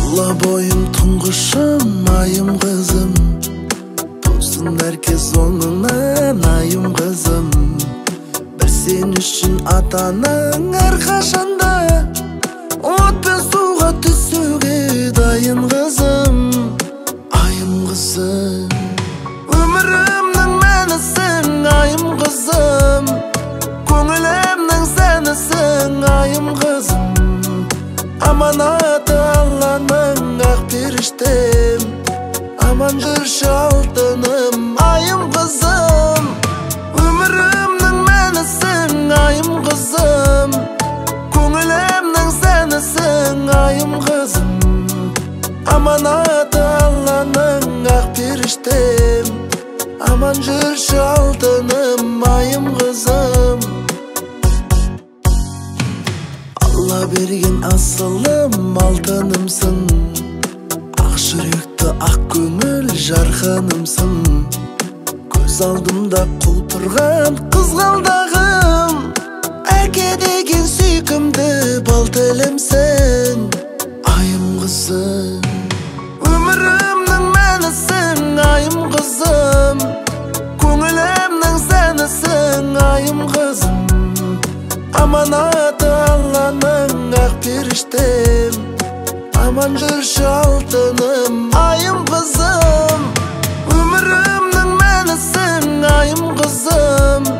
Ала бойым тұңғышым, айым қызым, болсын herkes оңыңнан, айым қызым. Бір сен үшін атаның әрқашанда от пен суға түсуге дайын қызым, айым қызым. Өмірімнің мәнісің, айым қызым, көңілімнің сәнісің, айым қызым. Аманаты Алланың ақ періштем, аман жүрші алтыным, айым қызым. Өмірімнің мәнісің, айым қызым, көңілімнің сәнісің, айым қызым. Аманаты Алланың ақ періштем, аман жүрші алтыным, айым қызым. Алла берген асылым, алтынымсың, ақ жүректі ақ көңіл жарқынымсың. Көз алдымда құл тұрған қызғалдағым, әке деген сүйкімді бал тілімсің, айым қызым. Өмірімнің мәнісің, айым қызым, көңілімнің сәнісің, айым қызым. Аманаты Алланың ақ періштем, аман жүрші алтыным, айым қызым. Өмірімнің мәнісің, айым қызым,